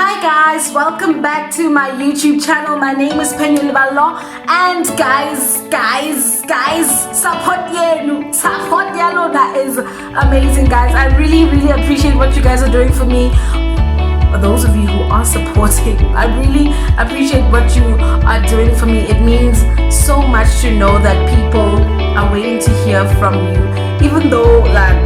Hi guys, welcome back to my YouTube channel. My name is Penny Liballo, and guys, support yellow. That is amazing, guys. I really appreciate what you guys are doing for me. For those of you who are supporting, I really appreciate what you are doing for me. It means so much to know that people are waiting to hear from you, even though, like,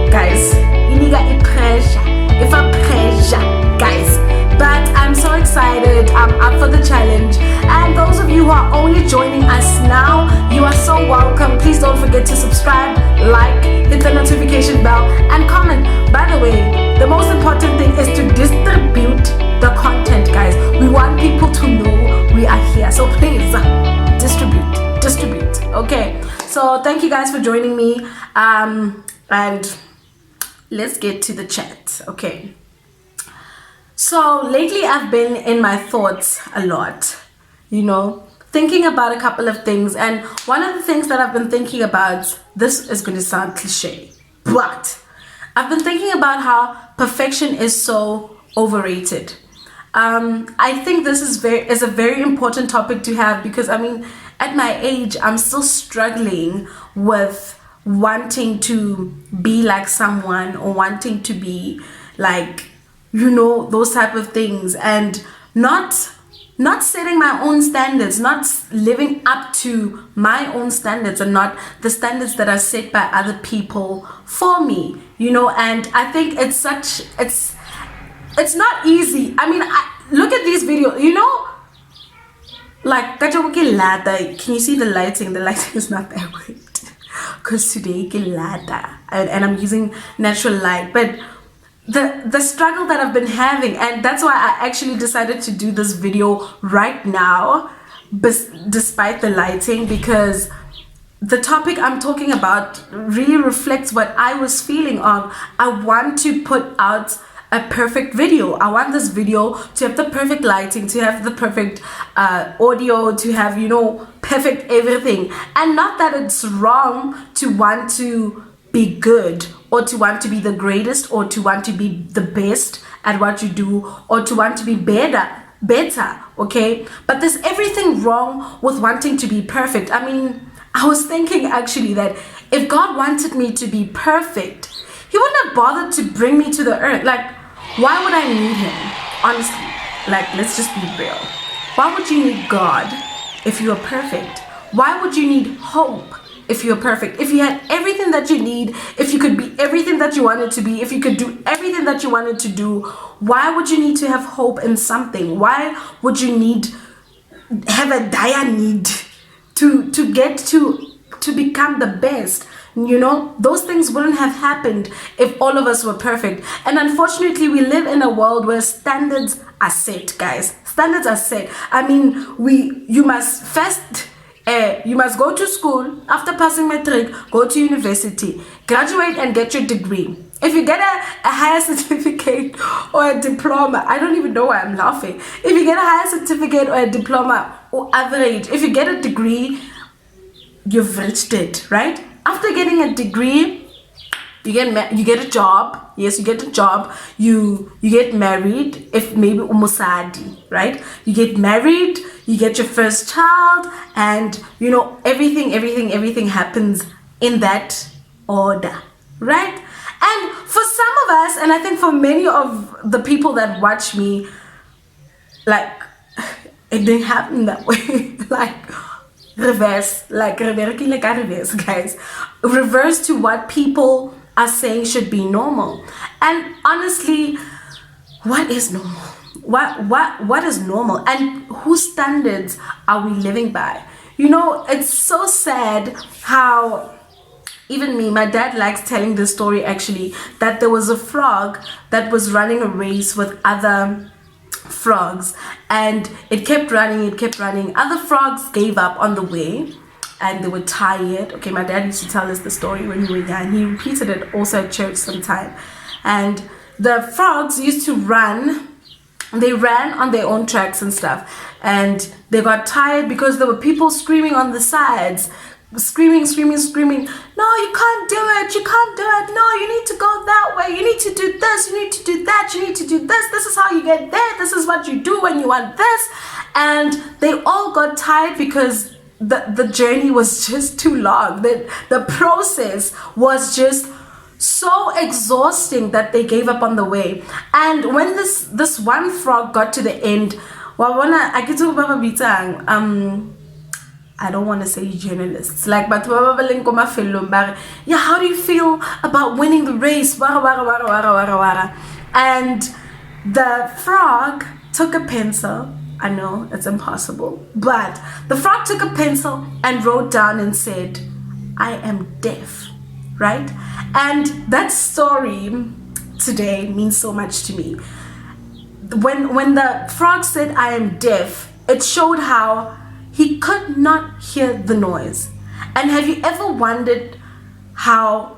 guys, you need pressure. If I pressure, guys, but I'm so excited. I'm up for the challenge, and those of you who are only joining us now, you are so welcome. Please don't forget to subscribe, like, hit the notification bell, and comment. By the way, the most important thing is to distribute the content, guys. We want people to know we are here, so please distribute. Okay, so thank you guys for joining me, and let's get to the chat. Okay, so lately I've been in my thoughts a lot, thinking about a couple of things. And one of the things that I've been thinking about, this is going to sound cliche, but I've been thinking about how perfection is so overrated. I think this is a very important topic to have, because at my age, I'm still struggling with wanting to be like someone, or wanting to be like, those type of things, and not setting my own standards, not living up to my own standards, and not the standards that are set by other people for me, and I think it's not easy. Look at these videos, like, can you see the lighting? The lighting is not that great because today and I'm using natural light, but the struggle that I've been having, and that's why I actually decided to do this video right now, despite the lighting, because the topic I'm talking about really reflects what I was feeling of. I want to put out a perfect video. I want this video to have the perfect lighting, to have the perfect audio, to have perfect everything. And not that it's wrong to want to be good, or to want to be the greatest, or to want to be the best at what you do, or to want to be better, okay? But there's everything wrong with wanting to be perfect. I was thinking actually that if God wanted me to be perfect, he wouldn't have bothered to bring me to the earth. Like, why would I need him? Honestly, like, let's just be real. Why would you need God if you are perfect? Why would you need hope if you're perfect? If you had everything that you need, if you could be everything that you wanted to be, if you could do everything that you wanted to do, why would you need to have hope in something? Why would you have a dire need to get to become the best? Those things wouldn't have happened if all of us were perfect. And unfortunately, we live in a world where standards are set, guys. Standards are set. You must first you must go to school. After passing matric, go to university, graduate and get your degree. If you get a higher certificate or a diploma, I don't even know why I'm laughing. If you get a higher certificate or a diploma, or average, if you get a degree, you've reached it, right? After getting a degree, you get a job. Yes, you get a job. You get married, if maybe umusadi, right? You get married, you get your first child, and everything happens in that order, right? And for some of us, and I think for many of the people that watch me, like, it didn't happen that way. Reverse, guys. Reverse to what people are saying should be normal. And honestly, what is normal? What is normal? And whose standards are we living by? It's so sad how, even me, my dad likes telling this story actually, that there was a frog that was running a race with other frogs, and it kept running. Other frogs gave up on the way, and they were tired. Okay, my dad used to tell us the story when we were young. He repeated it also at church sometime. And the frogs used to run. They ran on their own tracks and stuff, and they got tired because there were people screaming on the sides, screaming, screaming, screaming. No, you can't do it. You can't do it. No, you need to go that way. You need to do this. You need to do that. You need to do this. This is how you get there. This is what you do when you want this. And they all got tired because the journey was just too long. The process was just so exhausting that they gave up on the way. And when this one frog got to the end, I don't want to say journalists, like, but yeah, how do you feel about winning the race? And the frog took a pencil. I know it's impossible, but the frog took a pencil and wrote down and said, I am deaf, right? And that story today means so much to me. When the frog said, I am deaf, it showed how he could not hear the noise. And have you ever wondered how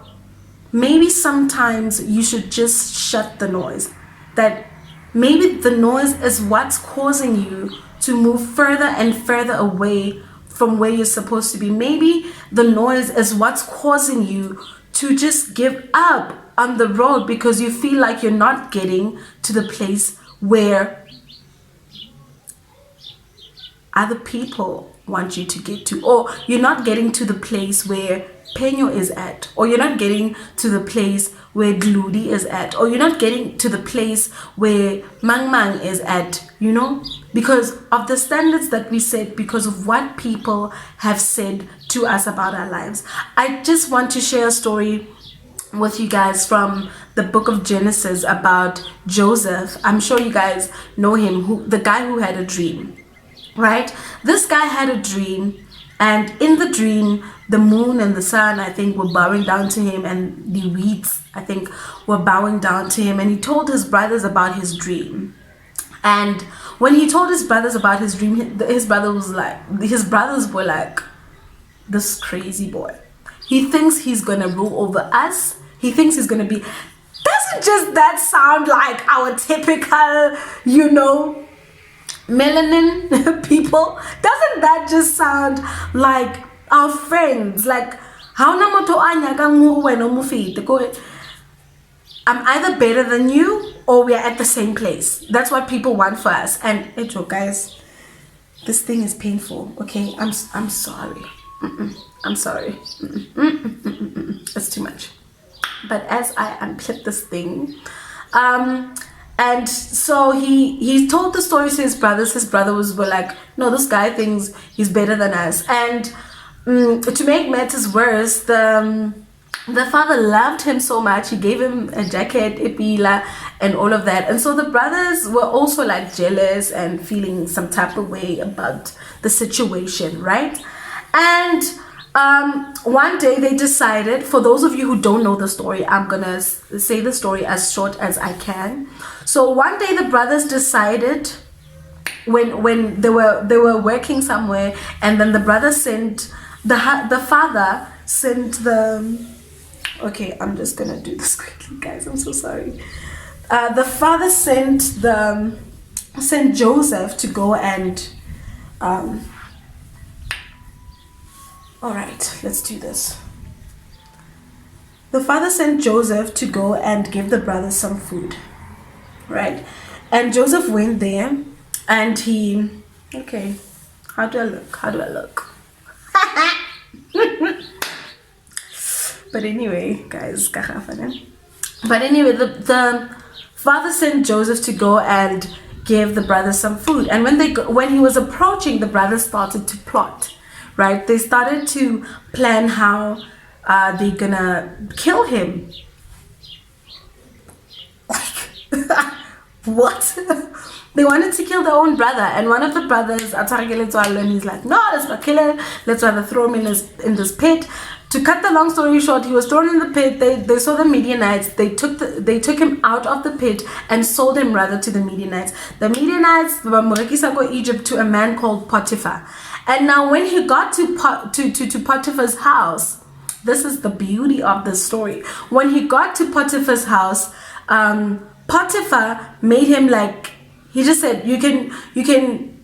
maybe sometimes you should just shut the noise? That maybe the noise is what's causing you to move further and further away from where you're supposed to be. Maybe the noise is what's causing you to just give up on the road because you feel like you're not getting to the place where other people want you to get to, or you're not getting to the place where Penyo is at, or you're not getting to the place where Gludi is at, or you're not getting to the place where Mang Mang is at, because of the standards that we set, because of what people have said to us about our lives. I just want to share a story with you guys from the book of Genesis about Joseph. I'm sure you guys know him, the guy who had a dream. Right? This guy had a dream, and in the dream, the moon and the sun, I think, were bowing down to him, and the weeds, I think, were bowing down to him. And he told his brothers about his dream. And when he told his brothers about his dream, his brothers were like, this crazy boy. He thinks he's gonna rule over us. He thinks he's gonna be. Doesn't just that sound like our typical, melanin people? Doesn't that just sound like our friends? Like, how I'm either better than you or we are at the same place. That's what people want for us. And guys, this thing is painful. Okay, I'm sorry. I'm sorry. It's too much. But as I unclip this thing, and so he told the story to his brothers. His brothers were like, no, this guy thinks he's better than us. And to make matters worse, the father loved him so much. He gave him a jacket, ipila, and all of that. And so the brothers were also like jealous and feeling some type of way about the situation, right? And one day they decided, for those of you who don't know the story, I'm gonna say the story as short as I can. So one day the brothers decided, when they were working somewhere, and then the brother sent the father sent the. Okay, I'm just gonna do this quickly, guys. I'm so sorry. The father sent Joseph to go and. All right, let's do this. The father sent Joseph to go and give the brothers some food, right? And Joseph went there, and he. Okay, how do I look? But anyway, guys, but anyway, the father sent Joseph to go and give the brothers some food. And when he was approaching, the brothers started to plot, right? They started to plan how they're gonna kill him. What? They wanted to kill their own brother, and one of the brothers, and he's like, no, let's not kill him. Let's rather throw him in this pit. To cut the long story short, he was thrown in the pit. They saw the Midianites. They took him out of the pit and sold him rather to the Midianites. The Midianites were Egypt to a man called Potiphar. And now when he got to Potiphar's house, this is the beauty of the story. When he got to Potiphar's house, Potiphar made him like, he just said, you can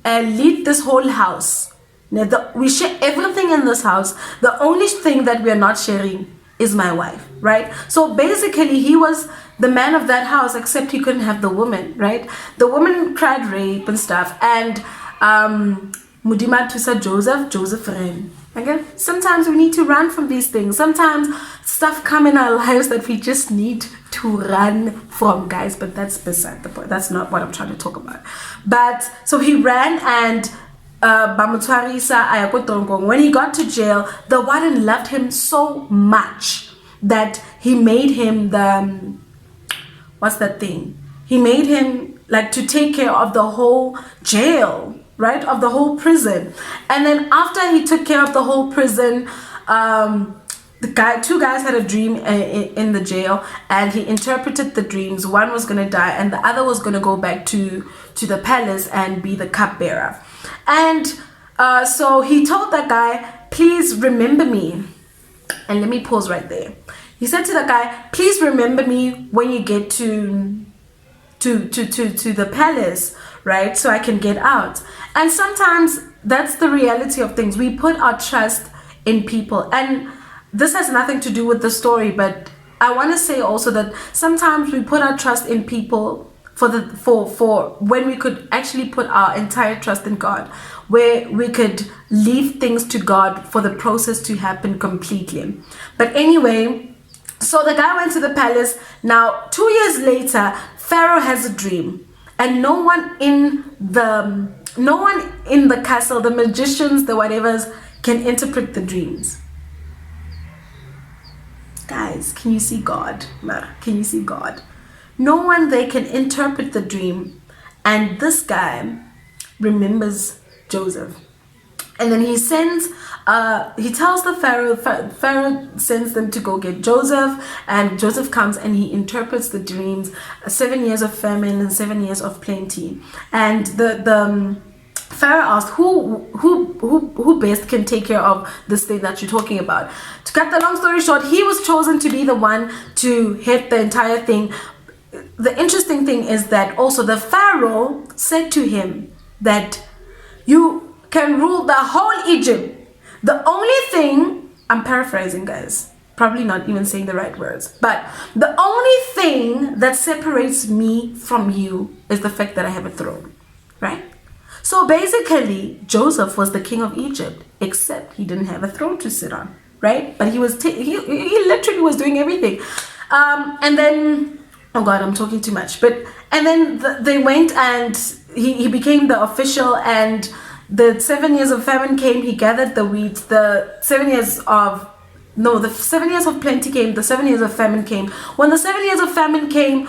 lead this whole house. We share everything in this house. The only thing that we are not sharing is my wife, right? So basically, he was the man of that house, except he couldn't have the woman, right? The woman cried rape and stuff, and Mudima Tusa Joseph ran. Okay? Sometimes we need to run from these things. Sometimes stuff come in our lives that we just need to run from, guys. But that's beside the point. That's not what I'm trying to talk about. But so he ran, and when he got to jail, the warden loved him so much that he made him the what's that thing? He made him like to take care of the whole jail, right? Of the whole prison. And then after he took care of the whole prison, two guys had a dream in the jail, and he interpreted the dreams. One was going to die, and the other was going to go back to the palace and be the cupbearer. And so he told that guy, please remember me. And let me pause right there. He said to the guy, please remember me when you get to the palace, right? So I can get out. And sometimes that's the reality of things. We put our trust in people. And this has nothing to do with the story, but I want to say also that sometimes we put our trust in people for when we could actually put our entire trust in God, where we could leave things to God for the process to happen completely. But anyway, so the guy went to the palace. Now 2 years later, Pharaoh has a dream, and no one in the castle, the magicians, the whatevers, can interpret the dreams. Guys, can you see God? Can you see God? No one there can interpret the dream, and this guy remembers Joseph. And then he tells the Pharaoh sends them to go get Joseph, and Joseph comes and he interprets the dreams, 7 years of famine and 7 years of plenty. And the Pharaoh asked, who best can take care of this thing that you're talking about? To cut the long story short, he was chosen to be the one to head the entire thing. The interesting thing is that also the Pharaoh said to him that you can rule the whole Egypt. The only thing, I'm paraphrasing, guys, probably not even saying the right words, but the only thing that separates me from you is the fact that I have a throne, right? So basically, Joseph was the king of Egypt, except he didn't have a throne to sit on, right? But he literally was doing everything. And then, oh God, I'm talking too much. And then they went, and he became the official, and the 7 years of famine came. He gathered the wheat. The 7 years of plenty came. The 7 years of famine came. When the 7 years of famine came,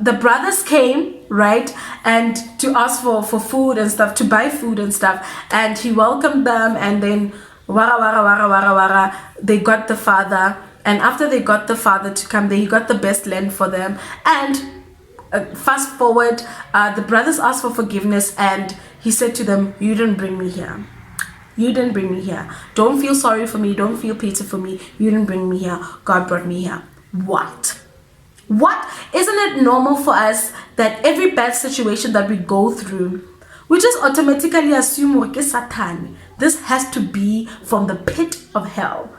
the brothers came, right, and to ask for food and stuff, to buy food and stuff, and he welcomed them. And then they got the father, and after they got the father to come there, he got the best land for them. And fast forward, the brothers asked for forgiveness, and he said to them, you didn't bring me here. You didn't bring me here. Don't feel sorry for me. Don't feel pity for me. You didn't bring me here. God brought me here. What? Isn't it normal for us that every bad situation that we go through, we just automatically assume Satan, this has to be from the pit of hell?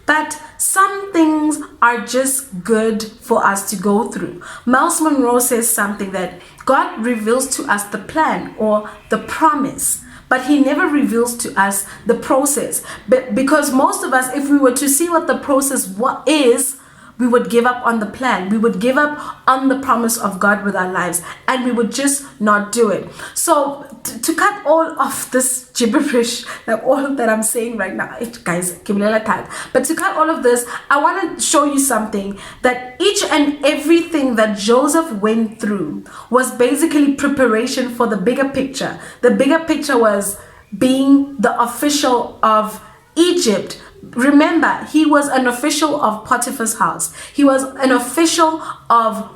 But some things are just good for us to go through. Miles Monroe says something that God reveals to us the plan or the promise, but he never reveals to us the process. But because most of us, if we were to see what the process is, we would give up on the plan. We would give up on the promise of God with our lives, and we would just not do it. So to cut all of this gibberish, like all that I'm saying right now, guys, but to cut all of this, I want to show you something, that each and everything that Joseph went through was basically preparation for the bigger picture. The bigger picture was being the official of Egypt. Remember, he was an official of Potiphar's house. He was an official of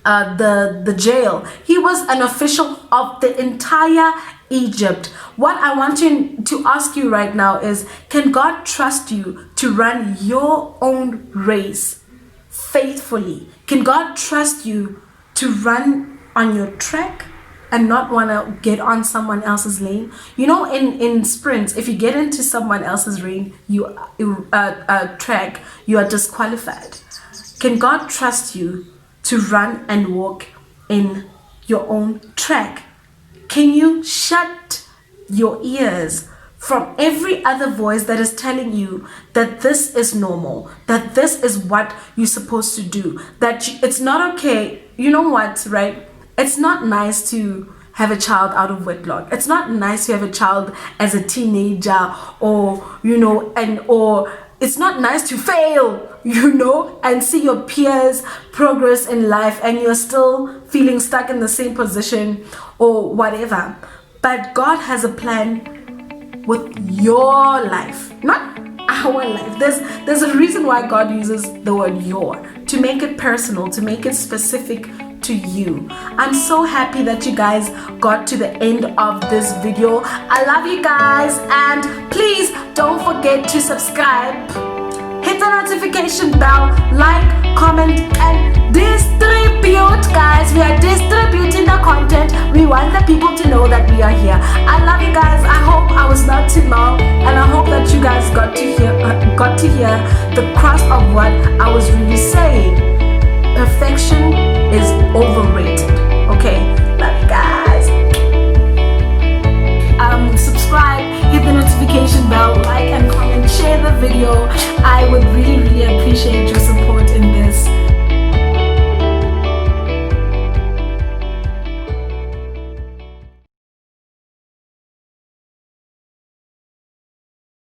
the jail. He was an official of the entire Egypt. What I want to ask you right now is, can God trust you to run your own race faithfully? Can God trust you to run on your track and not want to get on someone else's lane. You know, in sprints, if you get into someone else's lane, track, you are disqualified. Can God trust you to run and walk in your own track? Can you shut your ears from every other voice that is telling you that this is normal, that this is what you're supposed to do, that it's not okay? You know what, right? It's not nice to have a child out of wedlock. It's not nice to have a child as a teenager, or, you know, or it's not nice to fail, you know, and see your peers progress in life and you're still feeling stuck in the same position or whatever. But God has a plan with your life, not our life. There's a reason why God uses the word your, to make it personal, to make it specific to you. I'm so happy that you guys got to the end of this video. I love you guys, and please don't forget to subscribe, hit the notification bell, like, comment, and distribute, guys. We are distributing the content. We want the people to know that we are here. I love you guys. I hope I was not too long, and I hope that you guys got to hear the crux of what I was really saying.